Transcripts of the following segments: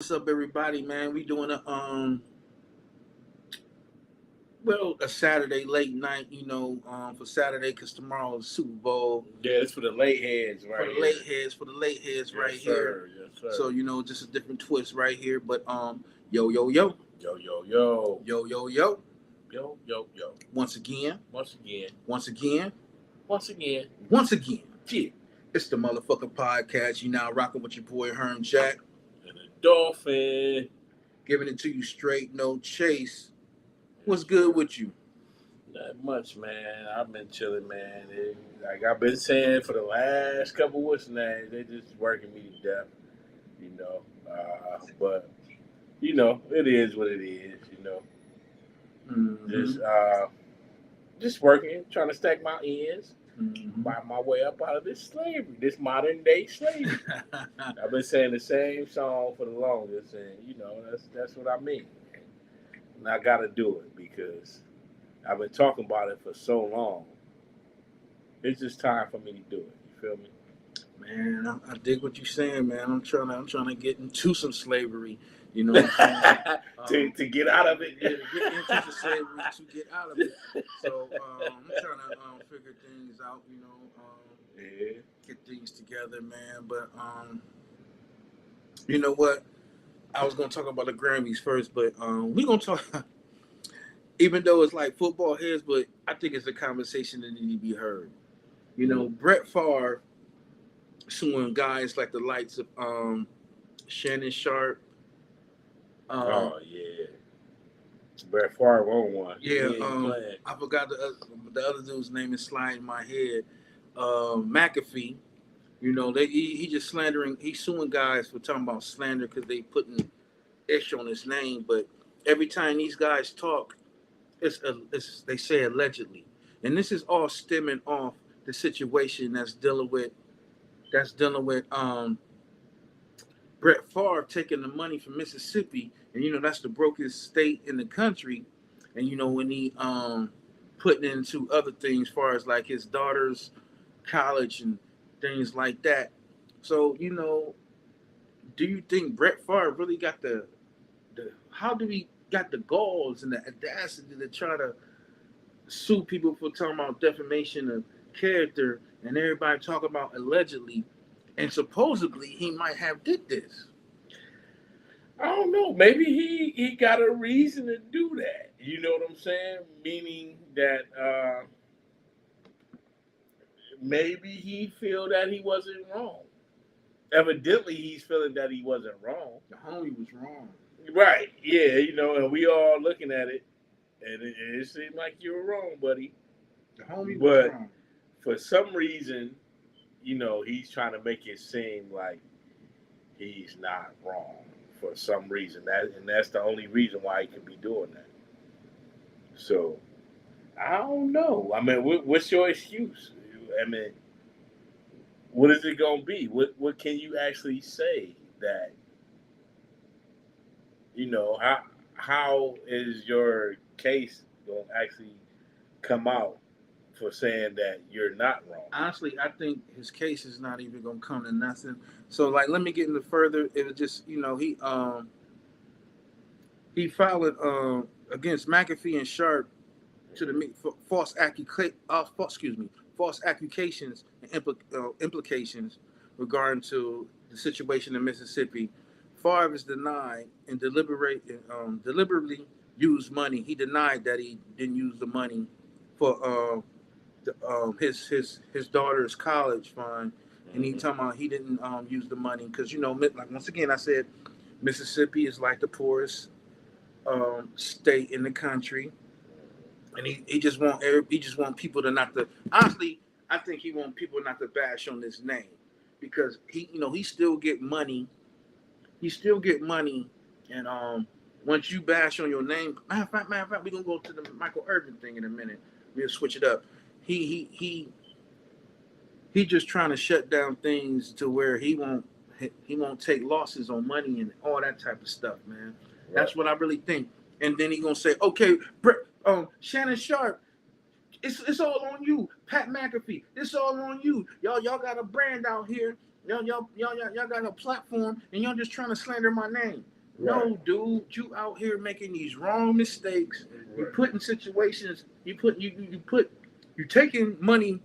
What's up, everybody, man? We doing a Saturday late night, for Saturday because tomorrow is Super Bowl. Yeah, it's for the late heads For right the here. late heads, for the late heads right Yes, here. sir. Yes, sir. So just a different twist right here. But yo yo yo Yo, yo, yo. yo yo yo. Yo, yo, yo. Once again, Once again. once again, Once again. once again. Yeah. It's the motherfucking podcast. You now rocking with your boy Herm Jack, And a dolphin. giving it to you straight, no chase. What's good with you? Not much, man. I've been chilling, man. Like I've been saying for the last couple of weeks now, they just working me to death, you know. But it is what it is, Mm-hmm. Just working, trying to stack my ends. Mm-hmm. Buy my way up out of this slavery, this modern day slavery. I've been saying the same song for the longest, and that's what I mean. And I got to do it because I've been talking about it for so long. It's just time for me to do it. You feel me? Man, I dig what you're saying, man. I'm trying to get into some slavery. You know what I'm saying? To get out of it. Yeah, to get into the slavery to get out of it. So I'm trying to figure things out. Yeah. Get things together, man. But you know what? I was gonna talk about the Grammys first, but we gonna talk. Even though it's like football heads, but I think it's a conversation that needs to be heard. Brett Favre suing guys like the likes of Shannon Sharp. Oh yeah, Brett Favre won one. Yeah, I forgot the other dude's name is sliding my head. McAfee. He just slandering. He's suing guys for talking about slander because they putting ish on his name. But every time these guys talk, it's they say allegedly, and this is all stemming off the situation that's dealing with Brett Favre taking the money from Mississippi, and that's the brokest state in the country, and when he putting into other things, as far as like his daughter's college and things like that. So do you think Brett Favre really got the how do he got the galls and the audacity to try to sue people for talking about defamation of character, and everybody talk about allegedly, and supposedly he might have did this? I don't know. Maybe he got a reason to do that. You know what I'm saying? Meaning that maybe he feel that he wasn't wrong. Evidently, he's feeling that he wasn't wrong. The homie was wrong. Right. Yeah. And we all looking at it, and it seemed like you were wrong, buddy. The homie was wrong. For some reason, he's trying to make it seem like he's not wrong for some reason. That's the only reason why he could be doing that. So I don't know. I mean, what's your excuse? I mean, what is it gonna be? What can you actually say that how is your case gonna actually come out for saying that you're not wrong? Honestly, I think his case is not even gonna come to nothing. So like, let me get into further. It was just he filed against McAfee and Sharp to the false accusations and implications regarding to the situation in Mississippi. Favre is denied and deliberately used money. He denied that he didn't use the money for his daughter's college fund, and he talking about he didn't use the money because like once again I said, Mississippi is like the poorest state in the country, and he just want people to not to honestly. I think he want people not to bash on this name because he still get money. He still get money, and once you bash on your name, matter of fact, we're gonna go to the Michael Irvin thing in a minute. We'll switch it up. He just trying to shut down things to where he won't take losses on money and all that type of stuff, man. Right. That's what I really think. And then he gonna say, okay, Shannon Sharp, it's all on you. Pat McAfee, it's all on you. Y'all got a brand out here, Y'all got a platform and y'all just trying to slander my name. Right. No, dude, you out here making these wrong mistakes. You Right. put in situations. You taking money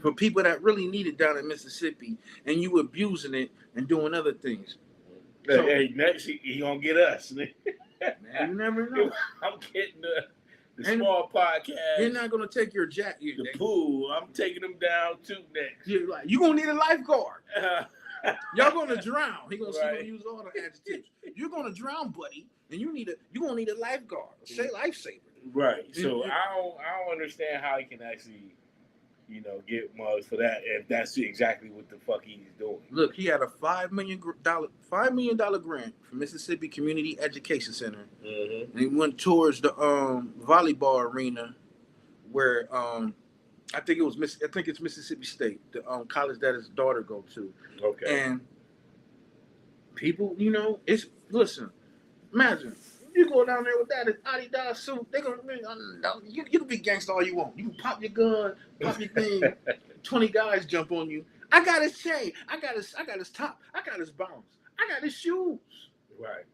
for people that really need it down in Mississippi, and you abusing it and doing other things. So, Hey, next he gonna get us. man, you never know. I'm getting the small podcast. You're not gonna take your jack. The pool. I'm taking them down too next. You gonna need a lifeguard. Y'all gonna drown. He gonna, Right. gonna use all the adjectives. You're gonna drown, buddy, and you gonna need a lifeguard, say lifesaver. Right. So I don't understand how he can actually, get mugs for that if that's exactly what the fuck he's doing. Look, he had a $5 million grant from Mississippi Community Education Center, and he went towards the volleyball arena, where I think it's Mississippi State, the college that his daughter go to. Okay. And people, listen, imagine you go down there with that Adidas suit, they gonna you can be gangster all you want. You can pop your gun, pop your thing, 20 guys jump on you. I got his chain, I got his top, I got his bounce, I got his shoes. Right.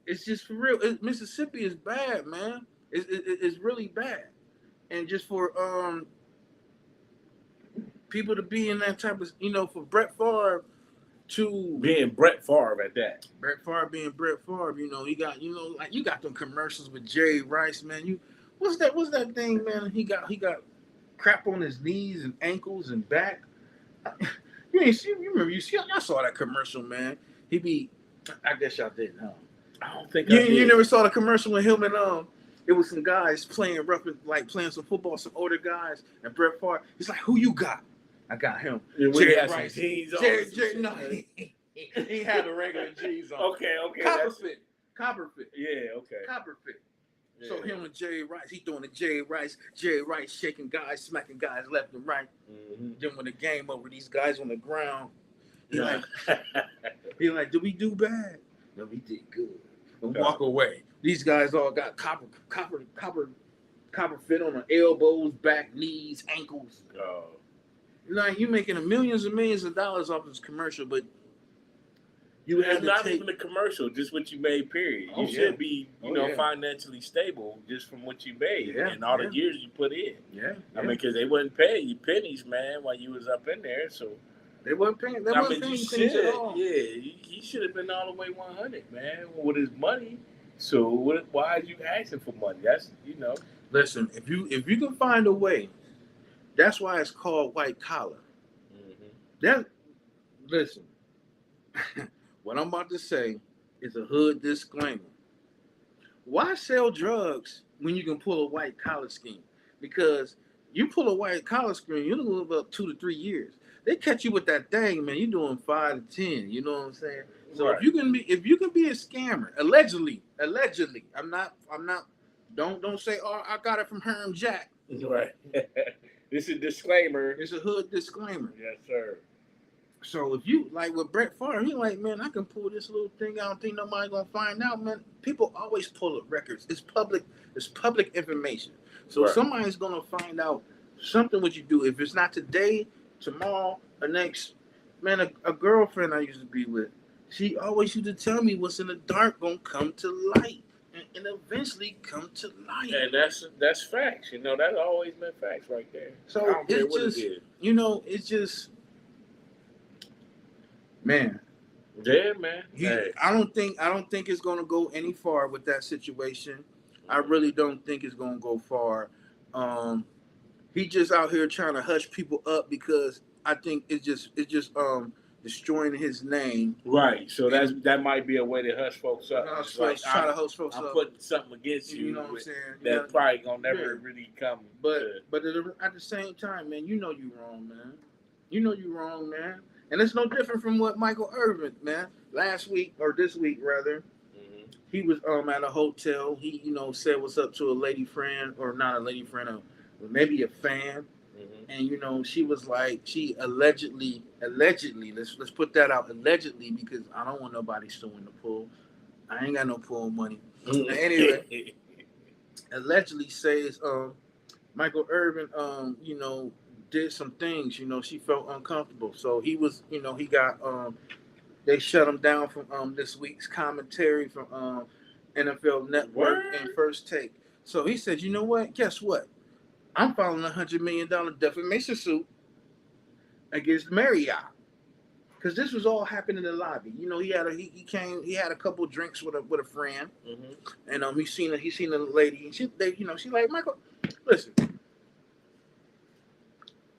It's just for real. Mississippi is bad, man. It's really bad. And just for people to be in that type of, for Brett Favre to being Brett Favre at that. Brett Favre being Brett Favre, you got them commercials with Jerry Rice, man. What's that thing, man? He got crap on his knees and ankles and back. Y'all saw that commercial, man. I guess y'all didn't, huh? I don't think you never saw the commercial with him and it was some guys playing playing some football, some older guys, and Brett Favre. He's like, "Who you got?" I got him. Jerry Rice. Jeans on. No, he had the regular jeans on. Okay. Copper fit. Yeah, okay. Copper fit. Yeah. So him and Jerry Rice, he doing the Jerry Rice shaking guys, smacking guys left and right. Mm-hmm. Then when the game over, these guys on the ground, he like, did we do bad? No, we did good. And walk away. These guys all got copper fit on the elbows, back, knees, ankles. Oh. Like, you making millions and millions of dollars off this commercial, but you had to not even a commercial, just what you made, period. You should be, financially stable just from what you made and all the years you put in. Yeah. I mean, because they wasn't paying you pennies, man, while you was up in there, so. They wasn't paying. They wasn't paying you pennies at all. Yeah, he should have been all the way 100, man, with his money. So why are you asking for money? That's, Listen, if you can find a way, that's why it's called white collar. Mm-hmm. Listen, what I'm about to say is a hood disclaimer. Why sell drugs when you can pull a white collar scheme? Because you pull a white collar scheme, you're gonna live up 2 to 3 years. They catch you with that thing, man. You're doing 5 to 10. You know what I'm saying? So right. if you can be a scammer, allegedly, I'm not. Don't say, oh, I got it from Herm Jack. Right. This is a disclaimer. It's a hood disclaimer. Yes, sir. So if you like with Brett Favre, he like, man, I can pull this little thing. I don't think nobody gonna find out, man. People always pull up records. It's public information. So somebody's gonna find out something what you do. If it's not today, tomorrow, or next. Man, a girlfriend I used to be with, she always used to tell me what's in the dark gonna come to light. And eventually come to light. And that's facts. That's always been facts right there. So it's just, man. Yeah, man. I don't think it's gonna go any far with that situation. I really don't think it's gonna go far. He just out here trying to hush people up because I think it's just destroying his name. Right. So that might be a way to hush folks up. Try to hush folks up. I'm putting something against you. You know what I'm saying? That probably gonna never really come. But at the same time, man, you know you wrong, man. You know you wrong, man. And it's no different from what Michael Irvin, man. Last week or this week rather, he was at a hotel. He said what's up to a lady friend, or not a lady friend, maybe a fan. And she was like, she allegedly, let's put that out, allegedly, because I don't want nobody suing the pool. I ain't got no pool money. Anyway, allegedly says Michael Irvin, did some things. You know, she felt uncomfortable. So he was, you know, he got they shut him down from this week's commentary from NFL Network and First Take. So he said, you know what? Guess what? I'm filing $100 million defamation suit against Marriott. Because this was all happening in the lobby. You know, he had a couple drinks with a friend, and he seen a lady, and she like, Michael, listen,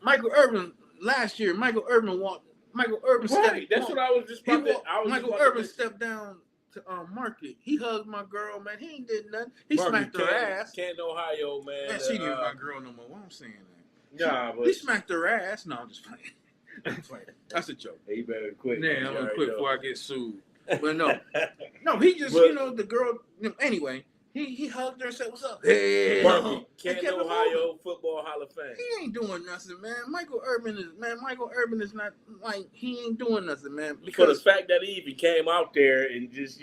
Michael Irvin last year, Michael Irvin right. That's what I was just about to. Michael Irvin stepped down to Market. He hugged my girl, man. He ain't did nothing. He smacked her ass. Can't Ohio, man. Man, she ain't even my girl no more. Why I'm saying that? Nah, but he smacked her ass. No, I'm just playing. That's a joke. Hey, you better quit. Yeah, I'm gonna quit before I get sued. But no, he just the girl. Anyway, he hugged her and said, "What's up?" Hey, Can't Ohio Football Hall of Fame. He ain't doing nothing, man. Michael Irvin is not like he ain't doing nothing, man. Because for the fact that he even came out there and just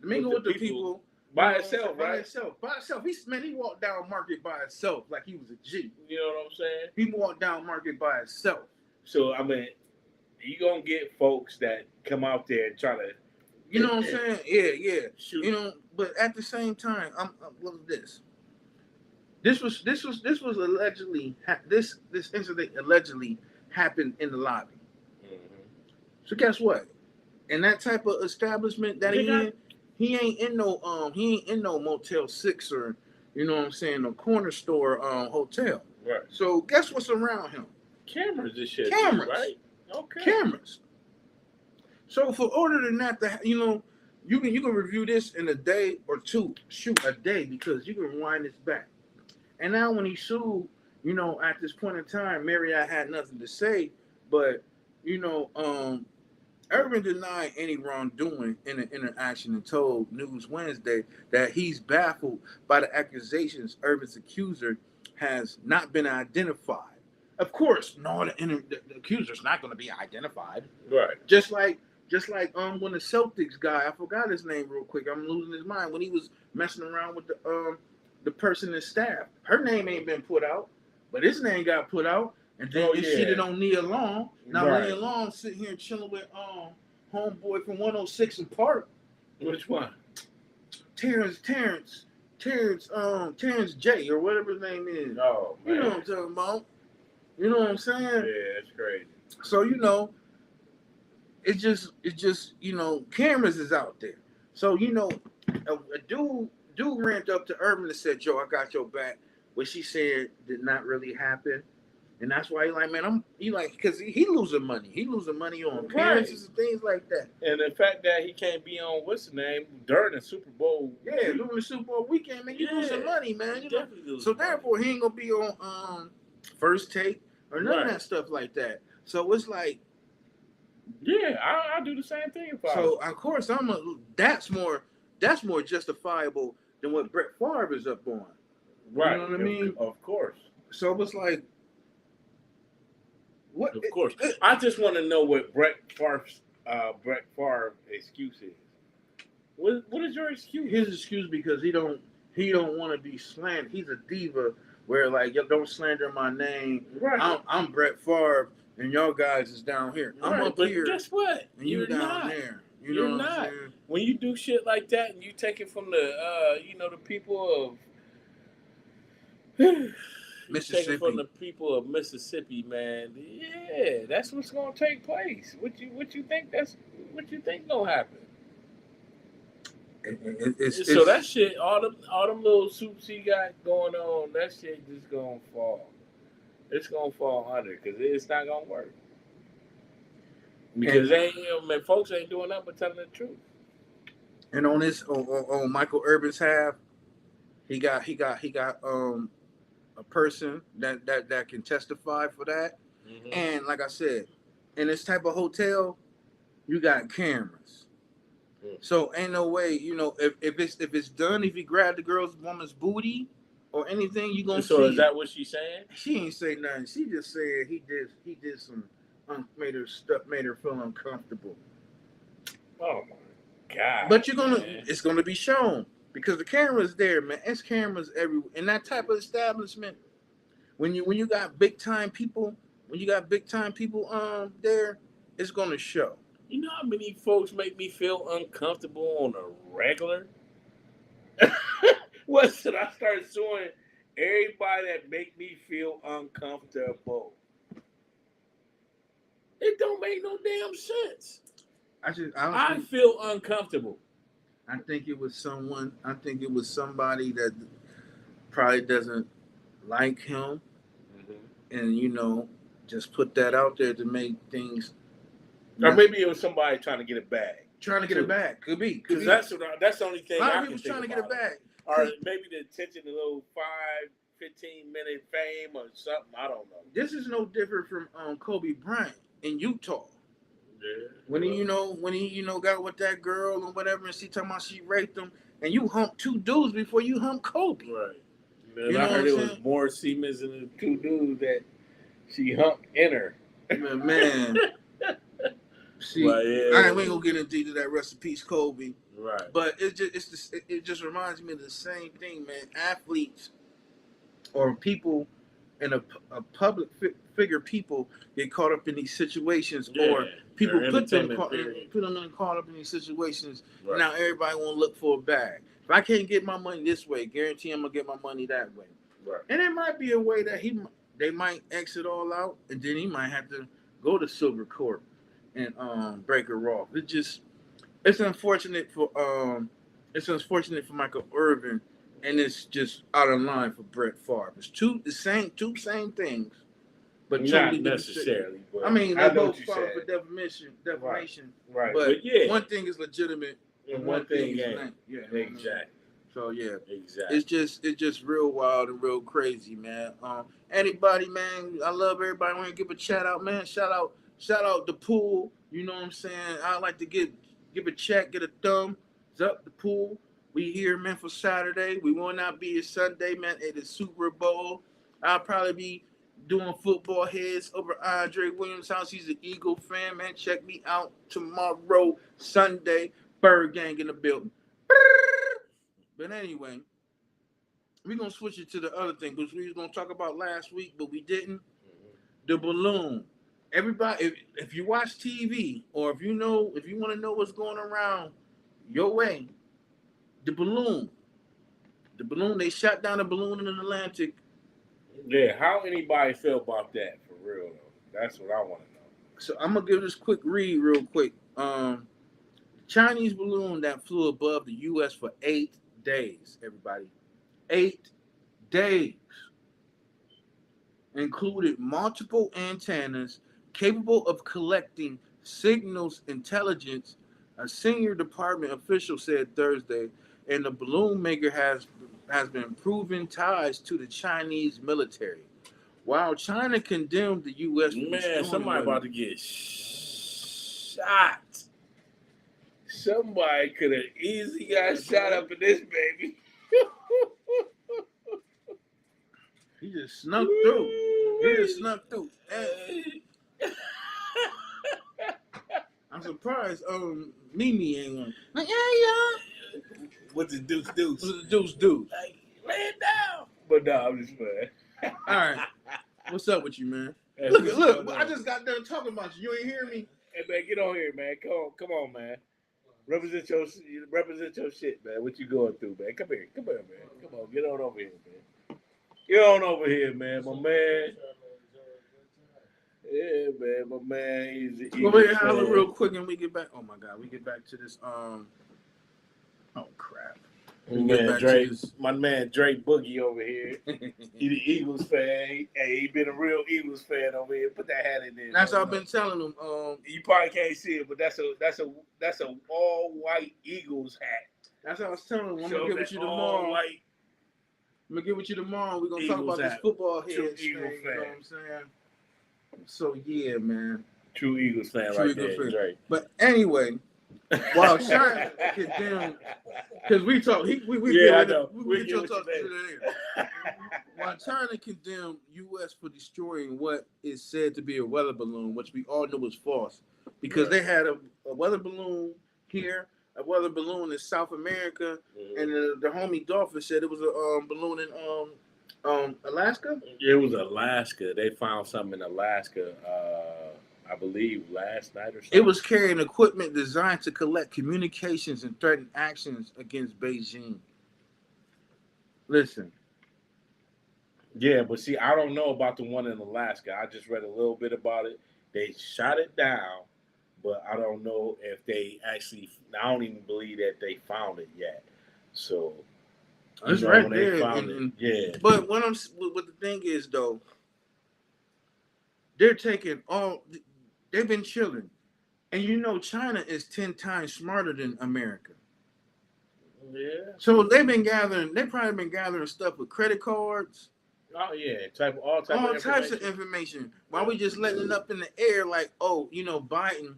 mingle with the people. By itself, right? By itself. He walked down Market by himself like he was a G. You know what I'm saying? He walked down Market by himself. So, I mean, you going to get folks that come out there and try to... You know what I'm saying? Yeah. Shoot. You know, but at the same time, what was this? This was allegedly... This incident allegedly happened in the lobby. Mm-hmm. So guess what? In that type of establishment that he ain't in no Motel 6 or, you know what I'm saying, no corner store hotel. Right. So guess what's around him? Cameras and shit. Cameras. Right? Okay. Cameras. So for order than that, you can review this in a day or two. Shoot, a day, because you can rewind this back. And now when he sued, you know, at this point in time, Marriott had nothing to say, but, you know, Irvin denied any wrongdoing in the interaction and told News Wednesday that he's baffled by the accusations Irvin's accuser has not been identified. Of course, no, the accuser's not going to be identified. Right. Just like when the Celtics guy, I forgot his name real quick. I'm losing his mind when he was messing around with the person in staff. Her name ain't been put out, but his name got put out. And then they shitted on Nia Long. Now Nia Long sitting here chilling with homeboy from 106 in Park. Which one? Terrence J or whatever his name is. Oh, man. You know what I'm talking about. You know what I'm saying? Yeah, it's crazy. So, you know, it's just, you know, cameras is out there. So, you know, a dude ran up to Urban and said, "Joe, I got your back." What she said did not really happen. And that's why because he losing money. He losing money on appearances and things like that. And the fact that he can't be on, what's the name, during the Super Bowl. Yeah, during the Super Bowl weekend, man, you losing money, man. So therefore, he ain't going to be on First Take or none of that stuff like that. So it's like... Yeah, I do the same thing. So, of course, that's more justifiable than what Brett Favre is up on. Right. You know what I mean? Of course. So it's like... What? Of course. I just want to know what Brett Favre's excuse is. What is your excuse? His excuse because he don't want to be slandered. He's a diva where like, yo, don't slander my name. Right. I'm Brett Favre and y'all guys is down here. Right, I'm up but here. Guess what? And you're down there. You're not. When you do shit like that and you take it from the the people of Mississippi. Take it from the people of Mississippi, man. Yeah, that's what's gonna take place. What you think gonna happen? So that shit, all them little suits he got going on, that shit just gonna fall. It's gonna fall under because it's not gonna work. Because folks ain't doing nothing but telling the truth. And on this, on Michael Irvin's half, he got a person that can testify for that. Mm-hmm. And like I said, in this type of hotel, you got cameras. Mm-hmm. So ain't no way, if it's done, if he grabbed the woman's booty or anything, you gonna see. So is that what she's saying? She ain't say nothing. She just said he did some made her feel uncomfortable. Oh my God. But it's gonna be shown. Because the camera's there, man. It's cameras everywhere. In that type of establishment, when you got big time people, there, it's gonna show. You know how many folks make me feel uncomfortable on a regular? What should I start showing everybody that make me feel uncomfortable? It don't make no damn sense. I Honestly, feel uncomfortable. I think it was someone. I think it was somebody that probably doesn't like him, and just put that out there to make things. Or maybe it was somebody trying to get it back. Trying to get it back. Could be. Because that's the only thing a lot I of can people's think trying to about. get it back. Or maybe the attention, a little 5-15 minute fame or something. I don't know. This is no different from Kobe Bryant in Utah. Yeah. When he got with that girl or whatever, and she talking about she raped him, and you humped two dudes before you humped Kobe. Right. And I heard it was more Siemens than the two dudes that she humped in her. Man. See, well, yeah. we ain't gonna get into that. Rest in peace, Kobe. Right. But it just reminds me of the same thing, man. Athletes or people in a public figure, people get caught up in these situations, or people put them caught up in these situations. Right. Now everybody want to look for a bag. If I can't get my money this way, guarantee I'm gonna get my money that way. Right. And it might be a way that they might exit all out, and then he might have to go to Silver Court and break her off. It's unfortunate for Michael Irvin, and it's just out of line for Brett Favre. It's two same things, but not totally necessarily. But I mean, they both fall for defamation. Right. But yeah, one thing is legitimate, and one thing ain't. Yeah, exactly. So yeah, exactly. It's just real wild and real crazy, man. Anybody, man, I love everybody. I want to give a shout out, man. Shout out the pool. You know what I'm saying? I like to give a check, get a thumbs up the pool. We here, man, for Saturday. We will not be here Sunday, man. It is Super Bowl. I'll probably be doing football heads over Andre Williams' house. He's an Eagle fan, man. Check me out tomorrow, Sunday. Bird Gang in the building. But anyway, we're going to switch it to the other thing, because we was going to talk about last week, but we didn't. The balloon. Everybody, if you watch TV, or if you want to know what's going around your way, the balloon, they shot down a balloon in the Atlantic. Yeah, how anybody feel about that, for real, though? That's what I want to know. So I'm going to give this quick read real quick. Chinese balloon that flew above the U.S. for 8 days, everybody. 8 days. Included multiple antennas capable of collecting signals intelligence, a senior department official said Thursday, and the balloon maker has been proven ties to the Chinese military. While China condemned the U.S. Man, somebody about to get shot. Somebody could have easily got shot up in this baby. He just snuck through. I'm surprised Mimi ain't one. Like, yeah. What's the deuce? What does the deuce do? Like, lay it down. But no, I'm just playing. All right. What's up with you, man? Hey, look, I just got done talking about you. You ain't hear me? Hey, man, get on here, man. Come on, man. Represent your shit, man. What you going through, man? Come here, man. Come on, get on over here, man. Get on over here, man, my man. Yeah, man, my man. He's Go ahead and holler real quick, and we get back. Oh my God, we get back to this. Oh crap. My man Drake Boogie over here. He the Eagles fan. He been a real Eagles fan over here. Put that hat in there. That's what I've been telling him. You probably can't see it, but that's a all white Eagles hat. That's what I was telling him. I'm gonna get with you tomorrow. I'm gonna get with you tomorrow. We're gonna talk about this football head thing. You know what I'm saying? So yeah, man. True Eagles fan right there, Drake. But anyway, while China condemned, because we talk, we I know. We get your talk to there. While China condemned U.S. for destroying what is said to be a weather balloon, which we all know was false, because they had a weather balloon here, a weather balloon in South America, and the homie Dolphin said it was a balloon in Alaska. It was Alaska. They found something in Alaska. I believe last night or something. It was carrying equipment designed to collect communications and threaten actions against Beijing. Listen, Yeah, but see, I don't know about the one in Alaska. I just read a little bit about it. They shot it down, but I don't know if they actually. I don't even believe that they found it yet. So it's know, right when they there. found it, yeah. But what the thing is though, they're taking all. They've been chilling, and you know China is 10 times smarter than America. Yeah. So they've been gathering. They probably been gathering stuff with credit cards. Oh yeah, all types of information. Why we just letting it up in the air like, oh, you know, Biden,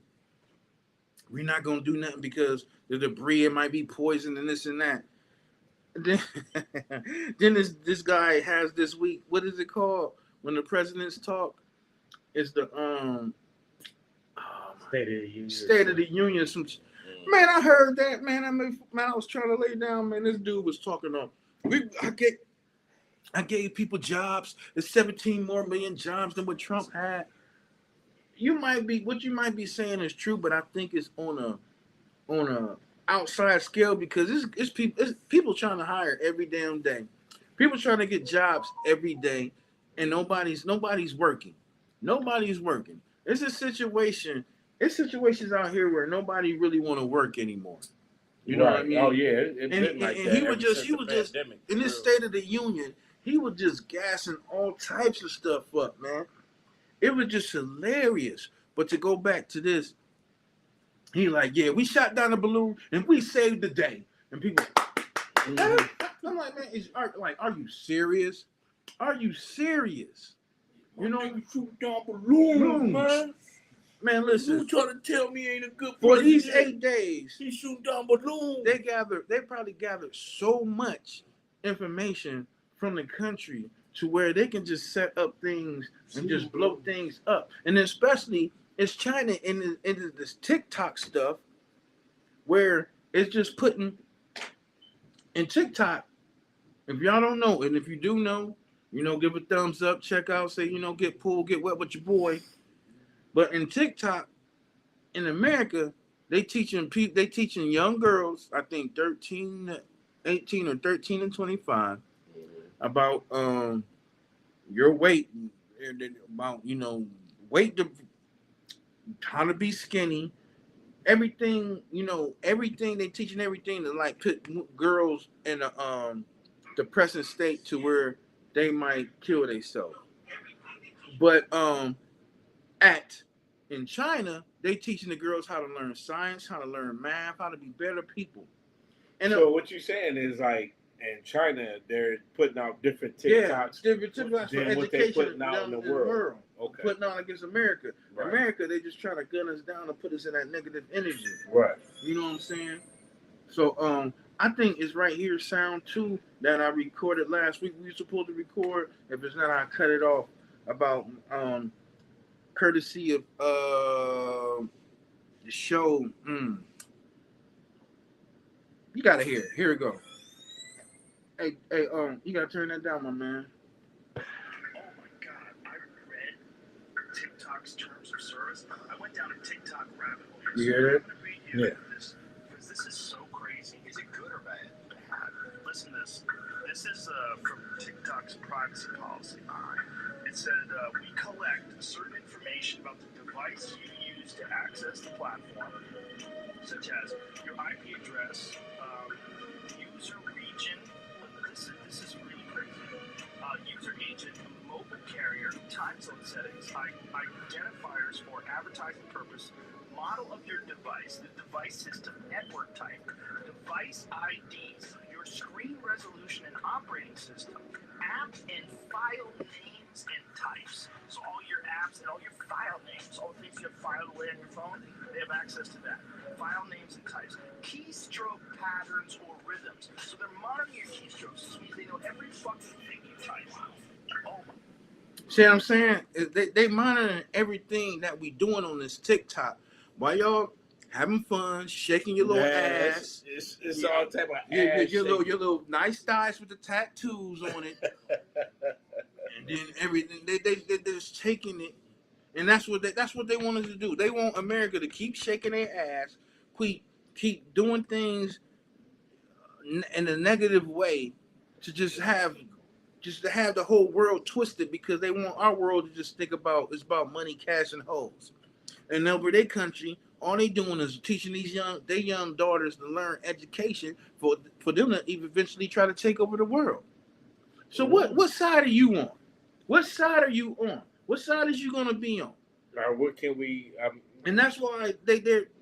we're not gonna do nothing because the debris it might be poison and this and that. Then, then this guy has this week. What is it called when the presidents talk? It's the State of the Union. State of the Union. Man, I heard that. Man, I was trying to lay down. Man, this dude was talking on. I gave people jobs. There's 17 more million jobs than what Trump had. What you might be saying is true, but I think it's on a outside scale because it's people trying to hire every damn day. People trying to get jobs every day, and nobody's working. Nobody's working. It's a situation. It's situations out here where nobody really want to work anymore. You know what I mean? Oh yeah, it's been like that. He was just in this State of the Union. He was just gassing all types of stuff up, man. It was just hilarious. But to go back to this, he like, yeah, we shot down a balloon and we saved the day. And people, I'm like, man, are you serious? Are you serious? You know, you shoot down balloons, man. Man, listen. You trying to tell me ain't a good for these 8 days? He shoot down balloons. They probably gathered so much information from the country to where they can just set up things and just blow things up. And especially it's China into this TikTok stuff where it's just putting in TikTok. If y'all don't know, and if you do know, you know, give a thumbs up, check out, say, you know, get wet with your boy. But in TikTok, in America, they teaching young girls, I think 18 or 13 and 25, about your weight, about, you know, weight, how to be skinny, everything, you know, everything they teaching everything to like put girls in a depressing state to where they might kill themselves. But in China, they teaching the girls how to learn science, how to learn math, how to be better people. And so what you're saying is like in China, they're putting out different TikToks, different TikToks for education what they putting out in the world. Okay. Putting out against America. Right. America, they just trying to gun us down and put us in that negative energy. Right. You know what I'm saying? So I think it's right here, sound 2 that I recorded last week. We were supposed to record. If it's not, I cut it off. About courtesy of the show. You gotta hear it. Here we go. Hey, you gotta turn that down, my man. Oh my God, I read TikTok's terms of service. I went down a TikTok rabbit hole. You hear it? Yeah. Because this is so crazy. Is it good or bad? Listen to this. This is from TikTok's privacy policy. It said, we collect certain information about the device you use to access the platform, such as your IP address, user region. This is really crazy. User agent, mobile carrier, time zone settings, identifiers for advertising purpose, model of your device, the device system, network type, device IDs, your screen resolution and operating system, app and file names and types. So all your apps and all your file names, all the things you have filed away on your phone, they have access to that. File names and types, keystroke patterns or rhythms. So they're monitoring your keystrokes. This means they know every fucking thing you type. Oh my. See what I'm saying? They monitoring everything that we doing on this TikTok. Why y'all having fun, shaking your little ass. It's Yeah. all type of Your ass your little nice thighs with the tattoos on it, and then everything they're just taking it, and that's what they wanted to do. They want America to keep shaking their ass, keep doing things in a negative way, to just have the whole world twisted, because they want our world to just think about it's about money, cash, and hoes. And over their country, all they doing is teaching their young daughters to learn education for them to eventually try to take over the world. So what side are you on? What side are you on? What side is you gonna be on? What can we? And that's why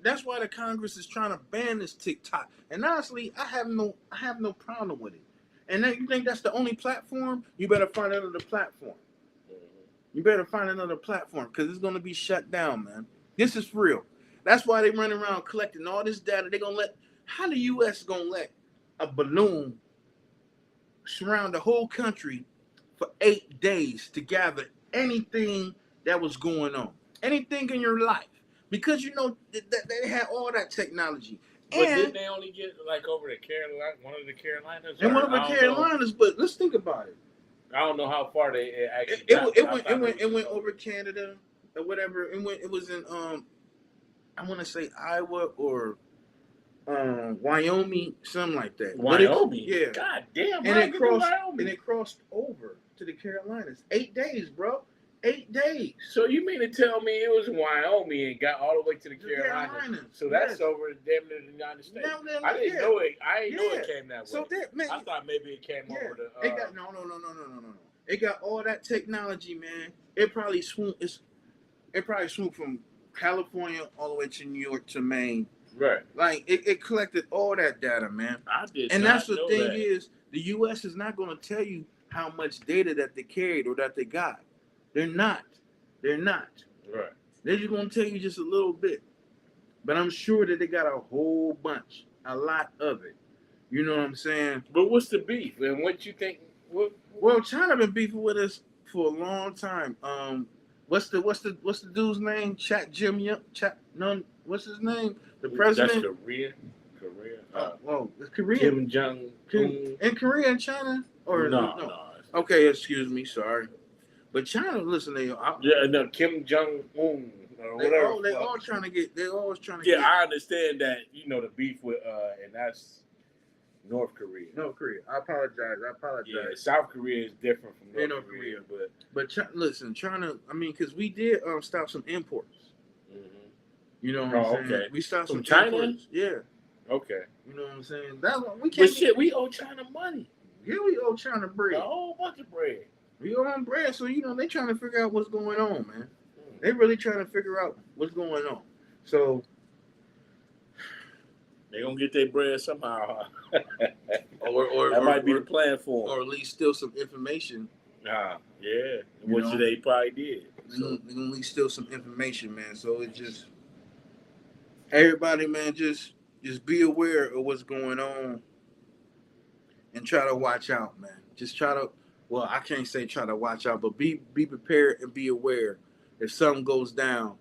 that's why the Congress is trying to ban this TikTok. And honestly, I have no problem with it. And then you think that's the only platform? You better find another platform. You better find another platform, because it's gonna be shut down, man. This is real. That's why they run around collecting all this data. They're gonna let how the US gonna let a balloon surround the whole country for 8 days to gather anything that was going on, anything in your life, because they had all that technology. But didn't they only get like over the Carolina, one of the Carolinas, and one of the Carolinas? But let's think about it. I don't know how far they actually got. It went over Canada or whatever. It was in I want to say Iowa or Wyoming, something like that. Wyoming, yeah. God damn, and it crossed over to the Carolinas. 8 days, bro. 8 days. So you mean to tell me it was Wyoming and got all the way to the Carolinas? So that's over damn near the United States. I didn't know it. I didn't know it came that way. So I thought maybe it came over the. It got no. It got all that technology, man. It probably swooped from California all the way to New York to Maine. Right. Like it collected all that data, man. I did. And not that's the know thing that. is, the U.S. is not going to tell you how much data that they carried or that they got. They're not. Right. They're just going to tell you just a little bit. But I'm sure that they got a whole bunch, a lot of it. You know what I'm saying? But what's the beef? And what you think? Well, China been beefing with us for a long time. What's the dude's name? What's his name? The president. That's Korea. It's Korea. Kim Jong Un. In Korea and China, or no. Okay, excuse me, sorry. But China, listen, Kim Jong Un or whatever. They're always trying to get. Yeah, I understand that. The beef with and that's North Korea. North Korea. I apologize. Yeah, South Korea is different from North Korea. But listen, China. I mean, because we did stop some imports. Mm-hmm. You know what I'm saying? Okay. We stopped from some China. Imports. Yeah. Okay. You know what I'm saying? We can't. But shit, we owe China money. Yeah, we owe China bread. A whole bunch of bread. We owe them bread, so they trying to figure out what's going on, man. They really trying to figure out what's going on. So they gonna get their bread somehow. or that might be the plan for them. Or at least steal some information. Yeah, which they probably did. They're gonna at least steal some information, man. So it just everybody, man, just be aware of what's going on and try to watch out, man. Just try to. Well, I can't say try to watch out, but be prepared and be aware. If something goes down,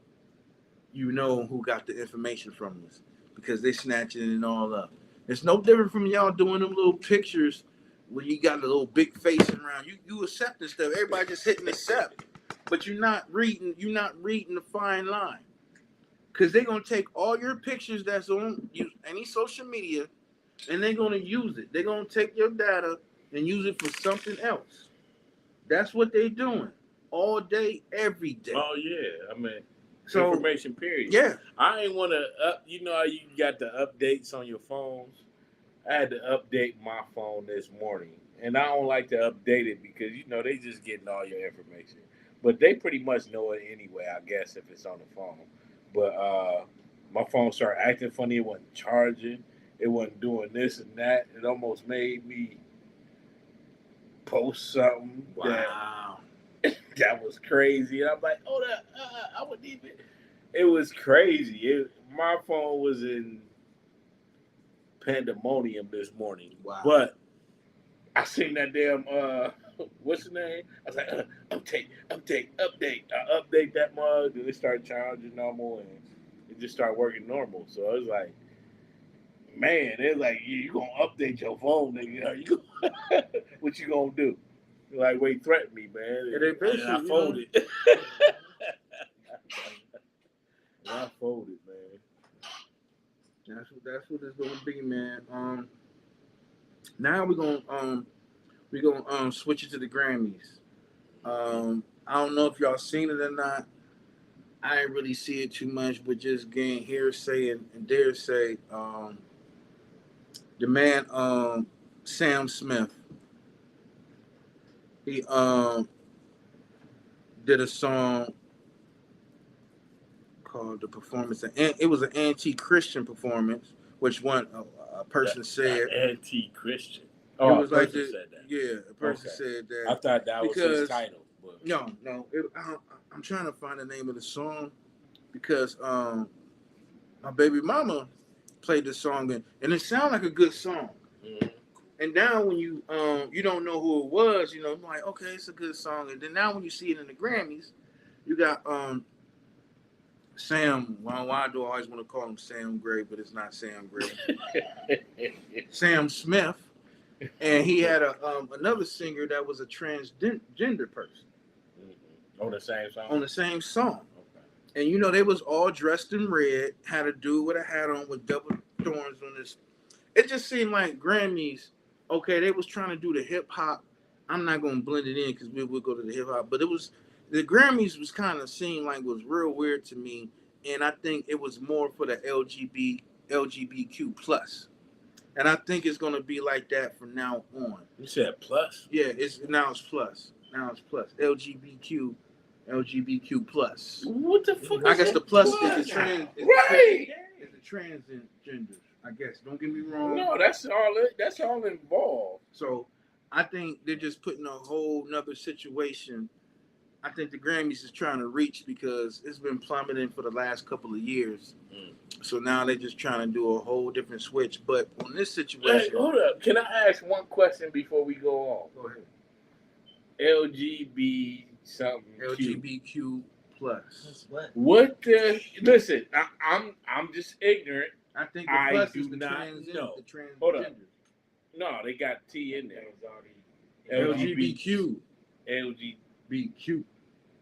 you know who got the information from us, because they snatching it all up. It's no different from y'all doing them little pictures when you got a little big face around. You accepting stuff. Everybody just hitting accept, but you're not reading the fine line, because they're gonna take all your pictures that's on any social media, and they're gonna use it. They're gonna take your data and use it for something else. That's what they're doing all day, every day. Oh yeah, I mean, information period. Yeah, I ain't want to how you got the updates on your phones. I had to update my phone this morning, and I don't like to update it because they just getting all your information. But they pretty much know it anyway, I guess, if it's on the phone. But my phone started acting funny. It wasn't charging. It wasn't doing this and that. It almost made me post something that was crazy, and I'm like, I wouldn't even. It was crazy. My phone was in pandemonium this morning. Wow. But I seen that damn what's the name? I was like, update. I update that mug, and it started charging normal, and it just started working normal. So it was like, man, it's like you gonna update your phone, nigga. You what you gonna do? Like, wait, threaten me, man. Yeah, they And basically, I you folded. And I folded, man. That's what it's gonna be, man. Now we're gonna switch it to the Grammys. I don't know if y'all seen it or not. I ain't really see it too much, but just getting hearsay and dare say, the man Sam Smith, he did a song called "The Performance," and it was an anti-Christian performance, which a person said Anti-Christian. it Oh, was a like person said that. yeah, a person Okay. said that I thought that was his because title. But no, I'm trying to find the name of the song because my baby mama played the song and it sounded like a good song. Mhm. And now when you don't know who it was, I'm like, okay, it's a good song. And then now when you see it in the Grammys, you got Sam. Well, why do I always want to call him Sam Gray, but it's not Sam Gray. Sam Smith, and he had another singer that was a transgender person On the same song. on the same song. Okay. And they was all dressed in red, had a dude with a hat on with double thorns on his. It just seemed like Grammys. Okay, they was trying to do the hip hop. I'm not gonna blend it in because we would go to the hip hop, but the Grammys was kind of seemed like was real weird to me, and I think it was more for the LGBTQ plus, and I think it's gonna be like that from now on. You said plus? Yeah, it's plus. Now it's plus LGBTQ plus. What the fuck? I guess the plus is plus? the trans. Right. Is the transgender. I guess. Don't get me wrong. No, that's all. That's all involved. So I think they're just putting a whole nother situation. I think the Grammys is trying to reach because it's been plummeting for the last couple of years. So now they're just trying to do a whole different switch. But on this situation, Hey, hold up. Can I ask one question before we go on? Go ahead. LGB something. LGBTQ plus. What the? Listen, I'm just ignorant. I think the I plus do is the not transgender. know. The transgender. Hold up. No, they got T in there. LGBTQ. LGBTQ.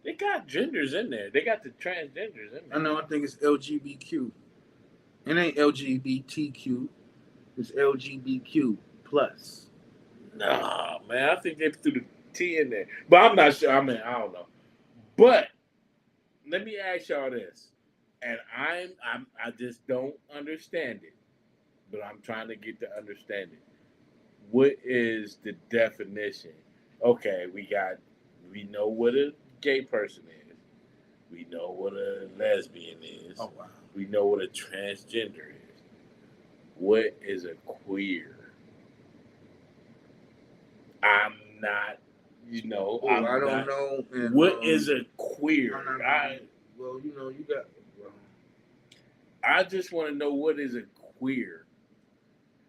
They got genders in there. They got the transgenders in there. I know. I think it's LGBTQ. It ain't LGBTQ. It's LGBTQ plus. Nah, man. I think they threw the T in there, but I'm not sure. I mean, I don't know. But let me ask y'all this, and I just don't understand it, but I'm trying to get to understand it. What is the definition? Okay, we know what a gay person is. We know what a lesbian is. Oh wow. We know what a transgender is. What is a queer? I'm not, I don't know. And, what is a queer? Well, you got. Well, I just want to know what is a queer.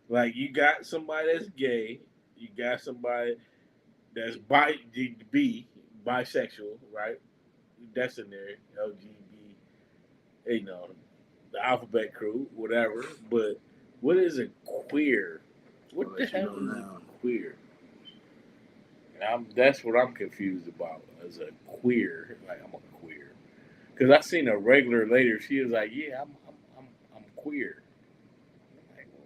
Like you got somebody that's gay, you got somebody that's bisexual, right? That's in there, LGBT, the alphabet crew, whatever. But what is a queer? What the hell is a queer? That's what I'm confused about as a queer. Like I'm a queer, because I seen a regular later. She was like, "Yeah, I'm queer." I'm like, well,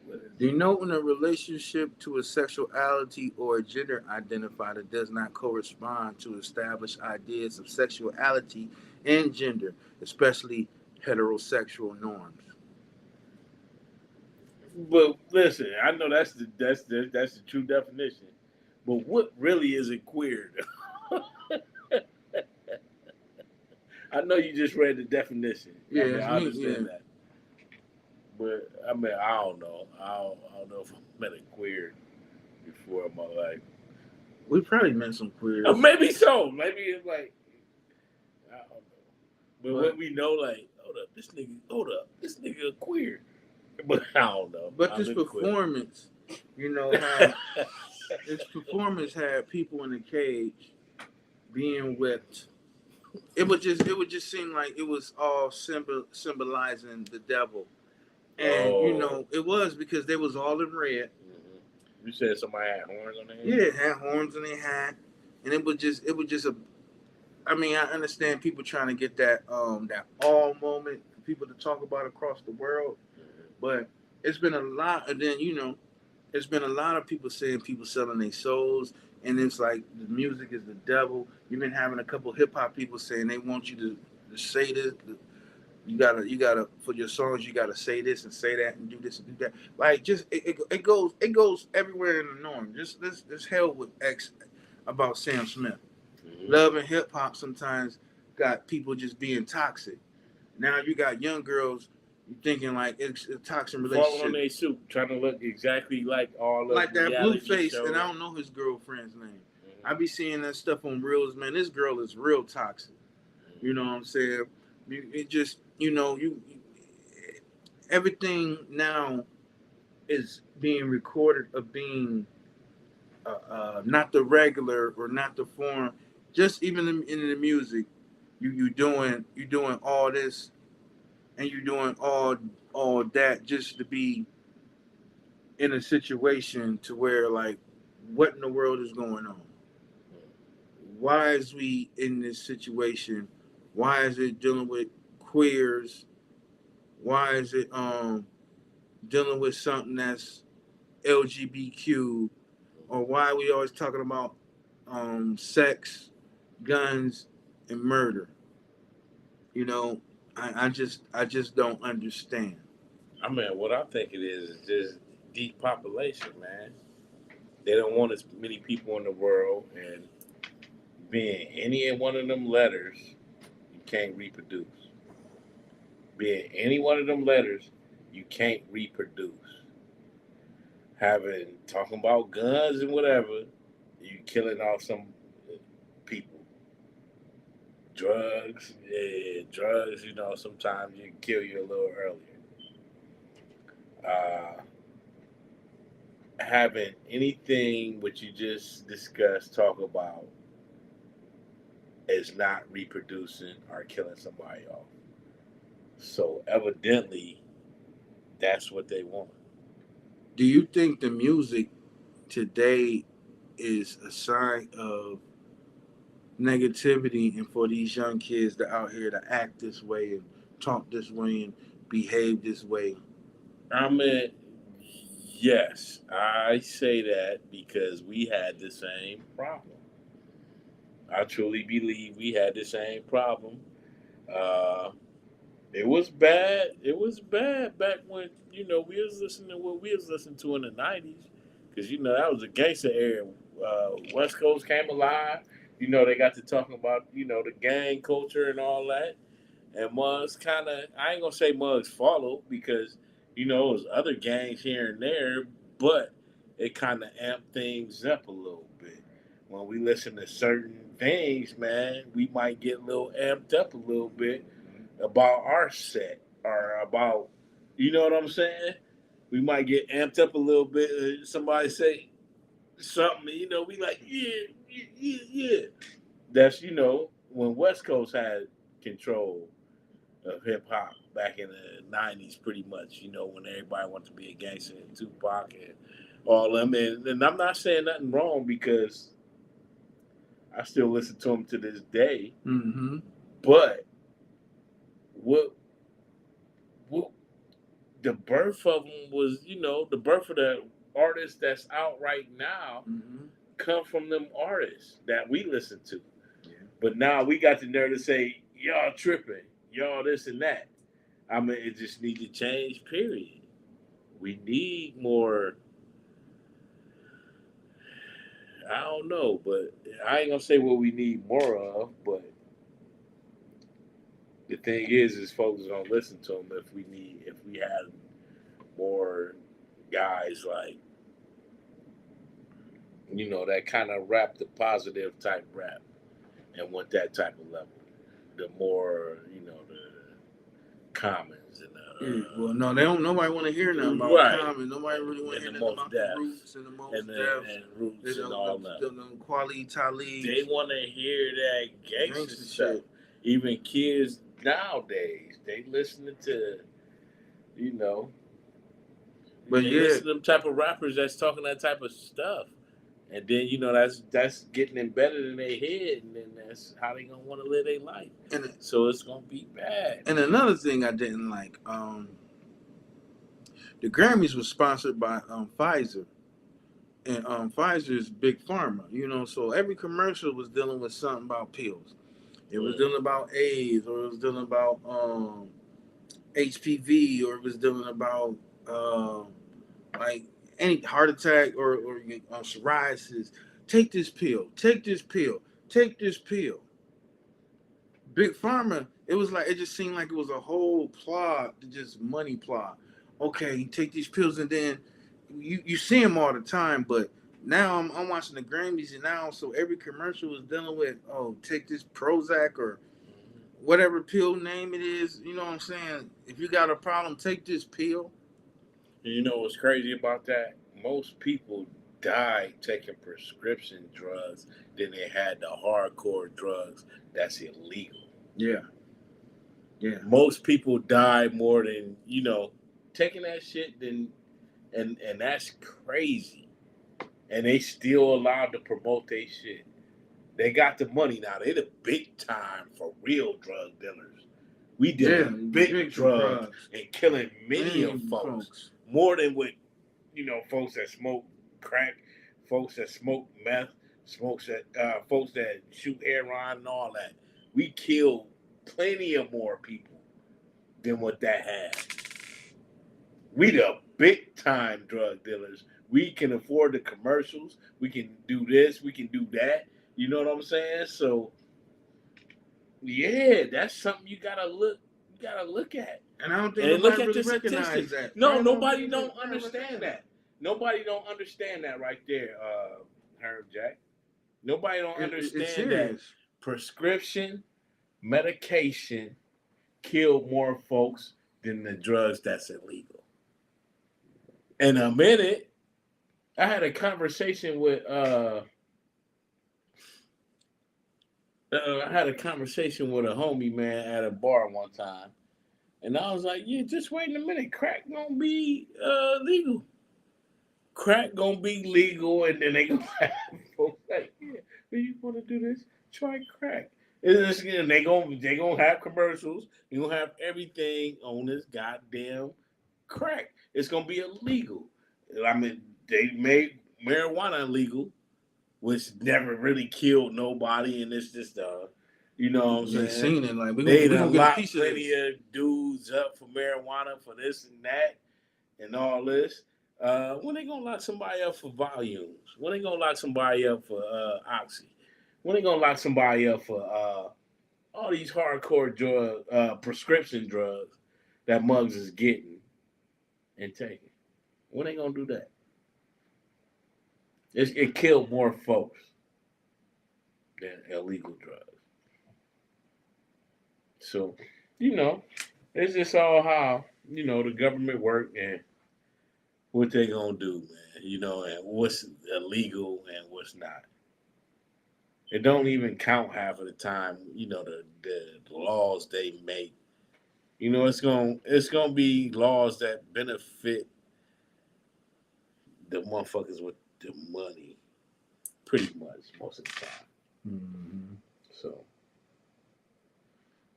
what is do you know in a relationship to a sexuality or a gender identifier that does not correspond to established ideas of sexuality and gender, especially heterosexual norms? But listen, I know that's the true definition. But what really is a queer? I know you just read the definition. Yeah, I understand that. But I mean, I don't know. I don't know if I've met a queer before in my life. We probably met some queers. Maybe so. Maybe it's like I don't know. But when we know, like, hold up, this nigga a queer. But I don't know. But this performance, how this performance had people in a cage being whipped it would just seem like it was all symbolizing the devil. And you know, it was because they was all in red. You said somebody had horns on their head? Yeah, it had horns on their hat. And it was just a I mean, I understand people trying to get that all moment for people to talk about across the world, but it's been a lot. And then it's been a lot of people saying people selling their souls, and it's like the music is the devil. You've been having a couple hip hop people saying they want you to say this. You gotta for your songs. You gotta say this and say that and do this and do that. Like just it goes everywhere in the norm. Just this hell with X about Sam Smith. Love and hip hop sometimes got people just being toxic. Now you got young girls thinking like it's a toxic relationship. Falling on their suit, trying to look exactly like all of like that Blueface, shows. and I don't know his girlfriend's name. I be seeing that stuff on reels, man. This girl is real toxic. You know what I'm saying? It just you everything now is being recorded of being not the regular or not the form. Just even in the music, you doing all this and you doing all that just to be in a situation to where like what in the world is going on? Why is we in this situation? Why is it dealing with queers? Why is it dealing with something that's LGBTQ? Or why are we always talking about sex, guns, and murder? I just don't understand. I mean, what I think it is just depopulation, man. They don't want as many people in the world, and being any one of them letters, you can't reproduce. Being any one of them letters, you can't reproduce. Talking about guns and whatever, you killing off some people. Drugs, yeah, drugs. Sometimes you can kill you a little earlier. Having anything what you just discussed talk about is not reproducing or killing somebody off. So evidently, that's what they want. Do you think the music today is a sign of negativity and for these young kids to out here to act this way and talk this way and behave this way? I mean, yes, I say that because we had the same problem. I truly believe we had the same problem. Uh, it was bad. It was bad back when we was listening to what we was listening to in the '90s, because that was a gangster era. West Coast came alive. They got to talking about the gang culture and all that. And Muggs kind of, I ain't gonna say Muggs followed because it was other gangs here and there, but it kind of amped things up a little bit. When we listen to certain things, man, we might get a little amped up a little bit about our set or about, you know what I'm saying? We might get amped up a little bit. Somebody say something, we like, yeah. That's, when West Coast had control of hip hop back in the '90s, pretty much. When everybody wanted to be a gangster and Tupac and all them. And I'm not saying nothing wrong because I still listen to them to this day. Mm-hmm. But what the birth of them was, the birth of the artist that's out right now come from them artists that we listen to. Yeah. But now we got the nerve to say, y'all tripping, y'all this and that. I mean, it just needs to change, period. We need more. I don't know, but I ain't gonna say what we need more of, but the thing is folks don't listen to them if we had more guys like, that kind of rap, the positive type rap, and want that type of level. The more, the Commons and well, no, they don't. Nobody want to hear nothing about right. Common. Nobody really want to hear nothing about the Roots and the Most Def and Roots and all that. The Quality Talib. They want to hear that gangster stuff. Shit. even kids nowadays, they listening to, you know, But they yeah, listen to them type of rappers that's talking that type of stuff. And then, that's getting embedded in their head, and then that's how they gonna want to live their life. and So it's gonna be bad. and another thing I didn't like, the Grammys was sponsored by Pfizer, and Pfizer is big pharma, so every commercial was dealing with something about pills. It was dealing about AIDS, or it was dealing about HPV, or it was dealing about like any heart attack or psoriasis. Take this pill. Take this pill. Take this pill. Big Pharma, it was like, it just seemed like it was a whole plot, just money plot. Okay, you take these pills, and then you see them all the time, but now I'm watching the Grammys, and now so every commercial is dealing with, oh, take this Prozac or whatever pill name it is. You know what I'm saying? If you got a problem, take this pill. And you know what's crazy about that? Most people die taking prescription drugs than they had the hardcore drugs that's illegal. Yeah, yeah. Most people die more than, taking that shit than, and that's crazy. And they still allowed to promote their shit. They got the money now. They the big time for real drug dealers. We dealing big drugs and killing many of folks. More than with, folks that smoke crack, folks that smoke meth, folks that shoot heroin and all that. We kill plenty of more people than what that had. We the big time drug dealers. We can afford the commercials. We can do this. We can do that. You know what I'm saying? So, yeah, that's something you gotta look. You gotta look at. And I don't think And nobody really recognizes that. No, nobody don't understand that. Nobody don't understand that right there, Herb Jack. Nobody don't understand that prescription medication kill more folks than the drugs that's illegal. In a minute, I had a conversation with a homie, man, at a bar one time. And I was like, yeah, just wait a minute. Crack gonna be legal. Crack gonna be legal, and then they gonna have folks like, yeah, when you wanna do this, try crack. And they gonna have commercials. You gonna have everything on this goddamn crack. It's gonna be illegal. I mean, they made marijuana illegal, which never really killed nobody, and it's just you know what I'm saying? Seen it, like, they done locked plenty of dudes up for marijuana, for this and that, and all this. When they gonna lock somebody up for volumes? When they gonna lock somebody up for oxy? When they gonna lock somebody up for all these hardcore drug prescription drugs that Muggs is getting and taking? When they gonna do that? It killed more folks than illegal drugs. So, it's just all how, the government work and what they gonna do, man. And what's illegal and what's not. It don't even count half of the time, the laws they make. It's gonna be laws that benefit the motherfuckers with the money, pretty much most of the time. Mm-hmm. So,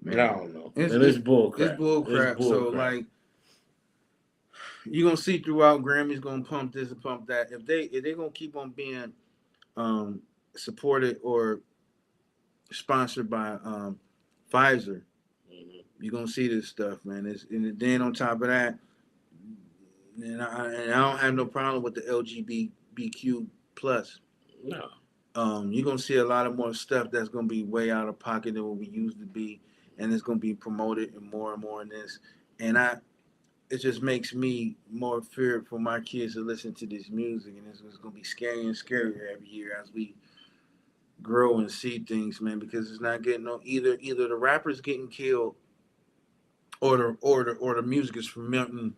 man, I don't know. It's bull crap. It's bull crap. So, like, you're gonna see throughout, Grammys gonna pump this and pump that. If they gonna keep on being supported or sponsored by Pfizer, you're gonna see this stuff, man. And then on top of that, and I don't have no problem with the LGBTQ plus. No. You're gonna see a lot of more stuff that's gonna be way out of pocket than what we used to be, and it's gonna be promoted and more in this. And it just makes me more feared for my kids to listen to this music, and it's gonna be scarier and scarier every year as we grow and see things, man. Because it's not getting either the rappers getting killed, or the music is promoting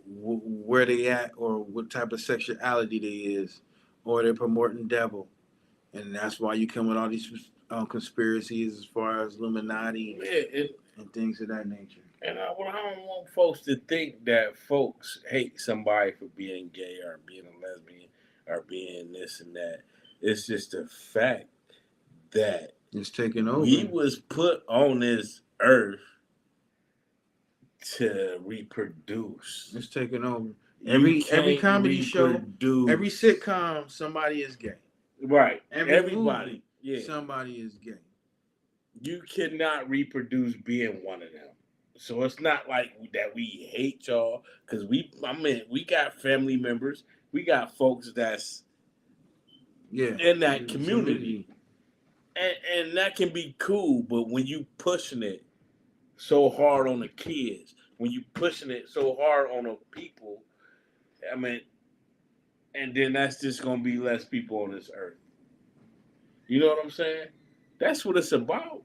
where they at or what type of sexuality they is, or they're promoting devil. And that's why you come with all these conspiracies as far as Illuminati Yeah, and things of that nature. and I don't want folks to think that folks hate somebody for being gay or being a lesbian or being this and that. It's just a fact that It's taking we over. was put on this earth to reproduce. It's taking over. You Every can't comedy show, every reproduce. sitcom, somebody is gay. Right. Every Everybody. movie, Yeah. somebody is gay. You cannot reproduce being one of them. So it's not like that we hate y'all because we got family members, we got folks that's Yeah, in that community, and that can be cool. But when you pushing it so hard on the kids, when you pushing it so hard on the people, I mean, and then that's just gonna be less people on this earth. You know what I'm saying? That's what it's about.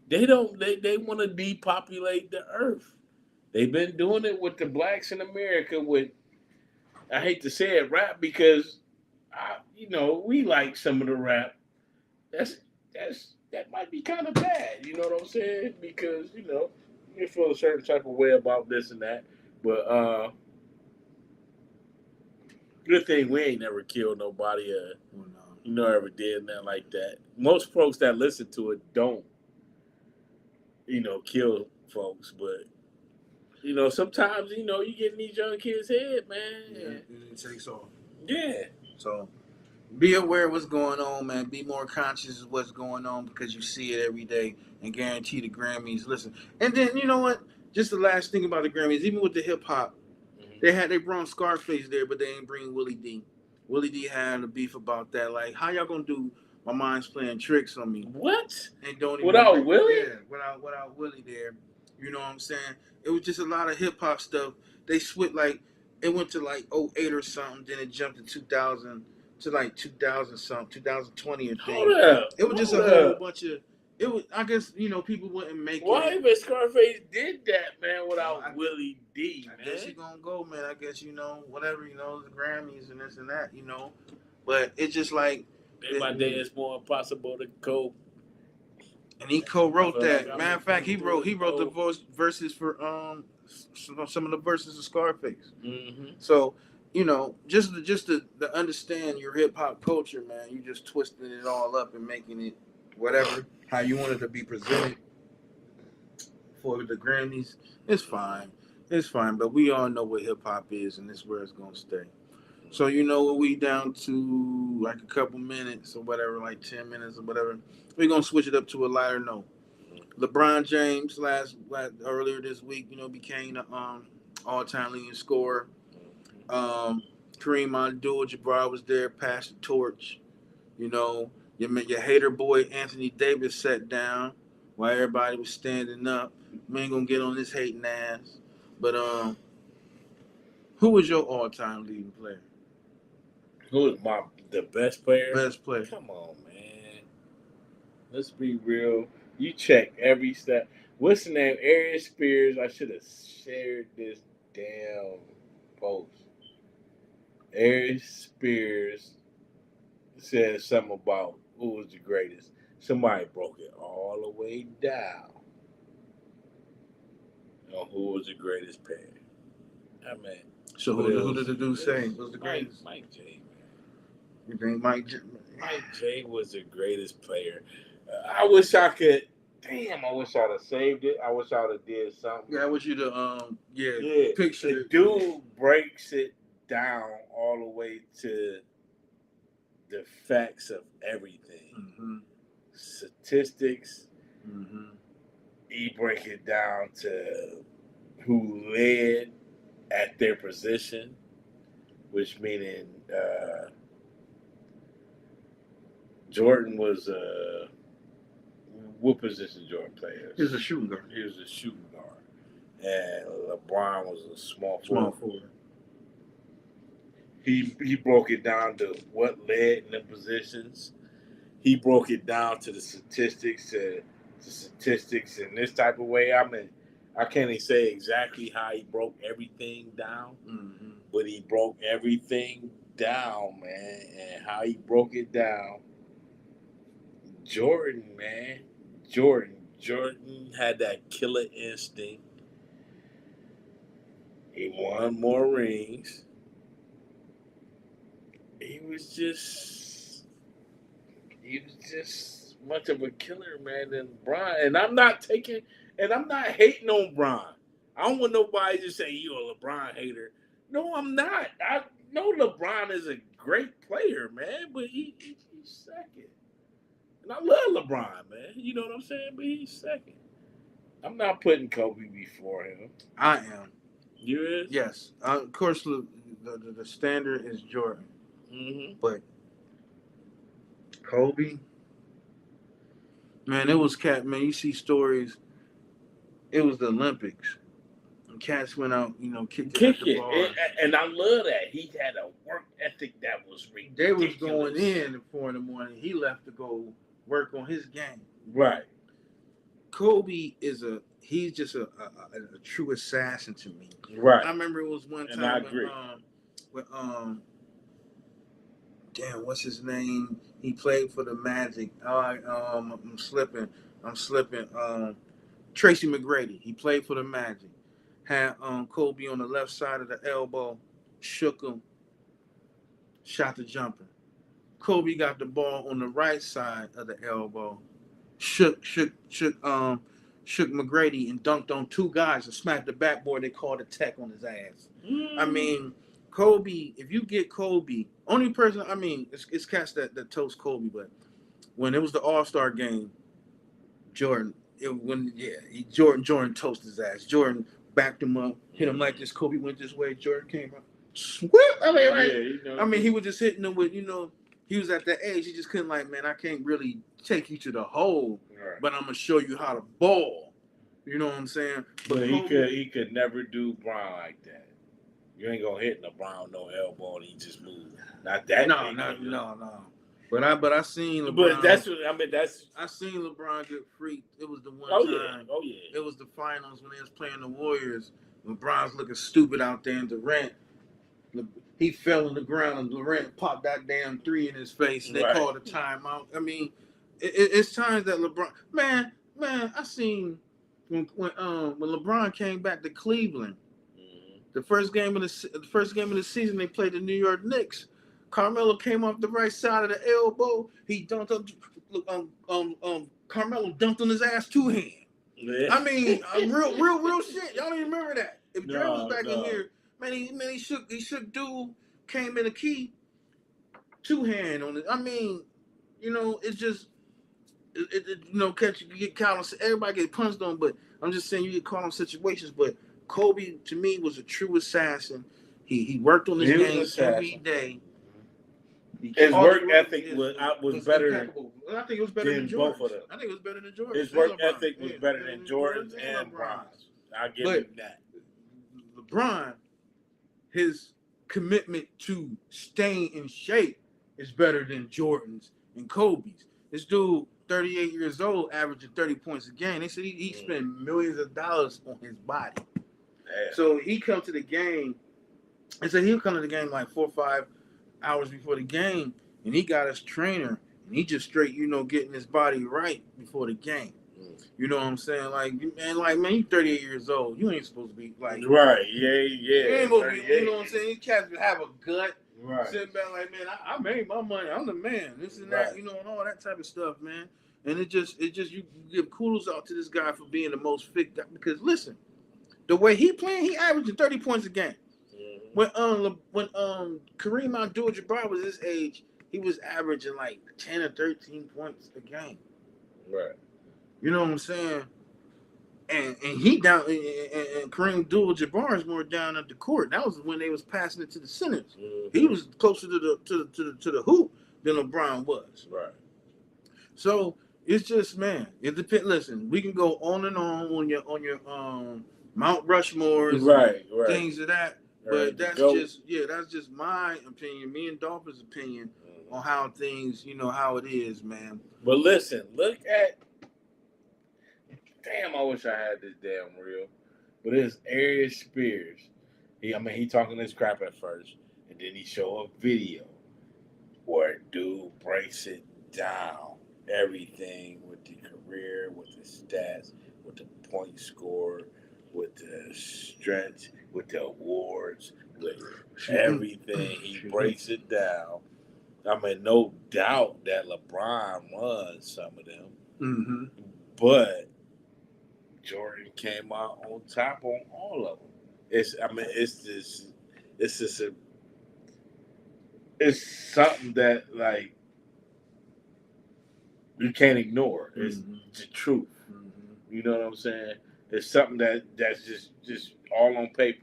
They want to depopulate the earth. They've been doing it with the blacks in America with, I hate to say it, rap because we like some of the rap. That might be kind of bad, you know what I'm saying? Because, you feel a certain type of way about this and that. But good thing we ain't never killed nobody ever did nothing like that. Most folks that listen to it don't, kill folks, but sometimes, you get in these young kids' head, man. Yeah, it takes off. Yeah. So be aware of what's going on, man. Be more conscious of what's going on because you see it every day and guarantee the Grammys. Listen. And then you know what? Just the last thing about the Grammys, even with the hip hop, they brought Scarface there, but they ain't bring Willie D. Willie D had a beef about that. Like, how y'all gonna do My Mind's Playing Tricks on Me? What? And don't even without Willie? Yeah, without Willie there. You know what I'm saying? It was just a lot of hip hop stuff. They switched it went to like '08 or something, then it jumped to 2000 to like 2000 something, 2020 or thing. Hold up. It was just a whole bunch of I guess, people wouldn't make Why it. even Scarface did that, man, without Willie D, man? I guess he gonna go, man. I guess, whatever, the Grammys and this and that, But it's just like my day it's more impossible to cope. And he co-wrote that. Like Matter of fact, he wrote the verses for some of the verses of Scarface. Mm-hmm. So, just to understand your hip hop culture, man, you just twisting it all up and making it whatever how you want it to be presented for the Grammys. It's fine. It's fine. But we all know what hip hop is, and this is where it's gonna stay. So we down to like a couple minutes or whatever, like 10 minutes or whatever. We're gonna switch it up to a lighter note. LeBron James earlier this week, became the all-time leading scorer. Kareem Abdul-Jabbar was there, passed the torch. Your hater boy Anthony Davis sat down while everybody was standing up. We ain't gonna get on this hating ass. But who was your all-time leading player? Who is the best player? Best player. Come on, man. Let's be real. You check every step. What's the name? Arian Spears. I should have shared this damn post. Arian Spears said something about who was the greatest. Somebody broke it all the way down on who was the greatest player. I mean, so who did the dude say was the greatest? Mike J. You think Mike J was the greatest player. I wish I could. Damn, I wish I'd have saved it. I wish I'd have did something. Yeah, I wish you to picture the dude breaks it down all the way to the facts of everything. Mm-hmm. Statistics. Mm-hmm. He break it down to who led at their position, which meaning Jordan was what position Jordan played? He was a shooting guard. He was a shooting guard, and LeBron was a small forward. He broke it down to what led in the positions. He broke it down to the statistics, in this type of way. I mean, I can't even say exactly how he broke everything down, but he broke everything down, man, and how he broke it down Jordan, man. Jordan had that killer instinct. He won more rings. He was just much of a killer, man, than Bron. And I'm not hating on Bron. I don't want nobody to say you're a LeBron hater. No, I'm not. I know LeBron is a great player, man, but he's second. And I love LeBron, man. You know what I'm saying? But he's second. I'm not putting Kobe before him. I am. You is? Yes. Of course, the standard is Jordan. Mm-hmm. But Kobe, man, it was cat. Man, you see stories. It was the Olympics. And cats went out, kicked it at the bars. And I love that. He had a work ethic that was ridiculous. They was going in at 4 in the morning. He left to go work on his game. Right. Kobe he's just a true assassin to me. Right. I remember it was one time and I agree. When damn, what's his name? He played for the Magic. I'm slipping. Tracy McGrady. He played for the Magic. Had Kobe on the left side of the elbow, shook him, shot the jumper. Kobe got the ball on the right side of the elbow, shook McGrady and dunked on 2 guys and smacked the backboard. They called a tech on his ass. I mean, Kobe, if you get Kobe, only person, I mean, it's cats that toast Kobe, but when it was the All-Star game, Jordan toasted his ass. Jordan backed him up, hit him like this. Kobe went this way. Jordan came up, swip. I mean, he was just hitting him with, he was at that age. He just couldn't man, I can't really take you to the hole, right, but I'm gonna show you how to ball. You know what I'm saying? But he could never do Brown like that. You ain't gonna hit LeBron no elbow and he just moved. Not that. No. But I seen LeBron. But that's I seen LeBron get freaked. It was the one time. Oh yeah. It was the finals when they was playing the Warriors. LeBron's looking stupid out there, and Durant, he fell on the ground, and Durant popped that damn 3 in his face. And they called a timeout. I mean, it's times that LeBron, man, I seen when LeBron came back to Cleveland. The first game of the season, they played the New York Knicks. Carmelo came off the right side of the elbow. He dunked up. Carmelo dunked on his ass 2-hand. Yeah. I mean, real shit. Y'all don't even remember that. If Dre was back in here, man, he shook dude, came in a key, 2-hand on it. I mean, it's just you get caught on. Everybody get punched on, but I'm just saying you get caught on situations. But Kobe to me was a true assassin. He worked on his game every day. His work ethic was better. I think it was better than both of them. I think it was better than Jordan. His work ethic was better than Jordan's and LeBron's. I give him that. LeBron, his commitment to staying in shape is better than Jordan's and Kobe's. This dude, 38 years old, averaging 30 points a game. They said he spent millions of dollars on his body. Yeah. So he come to the game. They said he'll come to the game like 4 or 5 hours before the game, and he got his trainer, and he just straight, getting his body right before the game. You know what I'm saying? Man, you 38 years old. You ain't supposed to be like right. Yeah. You ain't supposed to be, you know what I'm saying? These cats have a gut. Right. Sitting back like, man, I made my money. I'm the man. This and that, and all that type of stuff, man. And it just you give kudos out to this guy for being the most fit guy. Because listen, the way he playing, he averaging 30 points a game. When Kareem Abdul-Jabbar was his age, he was averaging like 10 or 13 points a game. Right. You know what I'm saying? And he down and Kareem Abdul-Jabbar is more down at the court. That was when they was passing it to the centers. Mm-hmm. He was closer to the hoop than LeBron was. Right. So it's just, man, it depends. Listen, we can go on and on your Mount Rushmores, right, things of that. But that's just my opinion, me and Dolphin's opinion on how things, how it is, man. But listen, look at. Damn, I wish I had this damn reel. But it's Aries Spears. He talking this crap at first, and then he show a video where dude breaks it down. everything with the career, with the stats, with the point score, with the strength, with the awards, with everything. He breaks it down. I mean, no doubt that LeBron won some of them, Mm-hmm. but Jordan came out on top on all of them. It's just it's something that like you can't ignore. It's the truth. You know what I'm saying? It's something that's just all on paper.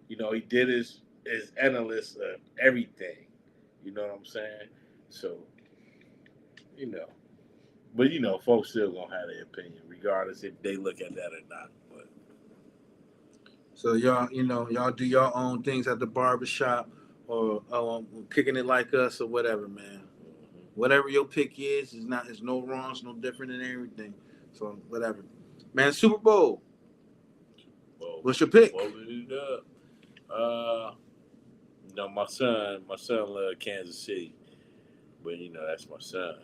You know, he did his analyst of everything. You know what I'm saying? So, you know, but you know, folks still gonna have their opinion, regardless if they look at that or not. But So y'all, y'all do your own things at the barbershop or kicking it like us or whatever, man. Whatever your pick is no wrong, it's no different than everything. So whatever. Man, Super Bowl. well, What's your pick? it up. No, my son loves Kansas City, but you know that's my son.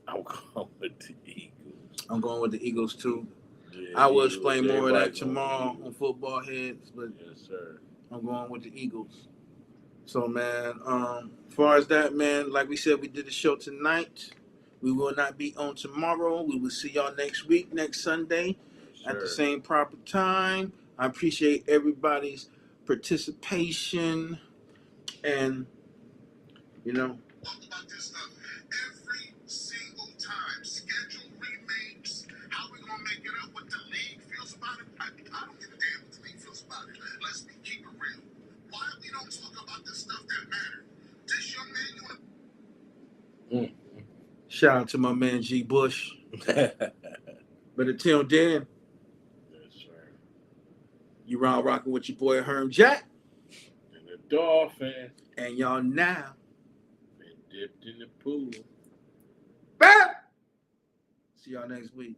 I'm going with the Eagles. I'm going with the Eagles too. Yeah, I will Eagles, explain more of that everybody's going tomorrow with on Football Heads, but yes, sir. I'm going with the Eagles. So man, as far as that, man, like we said, we did the show tonight. We will not be on tomorrow. We will see y'all next week, next Sunday, Yes, at the sir. same proper time. I appreciate everybody's participation, and you know, Talk about this stuff every single time. Schedule remakes. How we gonna make it up? What the league feels about it? I don't give a damn what the league feels about it. Let's keep it real. Why we don't talk about the stuff that matters? This young man, you wanna shout out to my man G Bush. But until then, yes, sir. you round rocking with your boy Herm Jack, And the Dolphins and y'all now been dipped in the pool. bye. See y'all next week.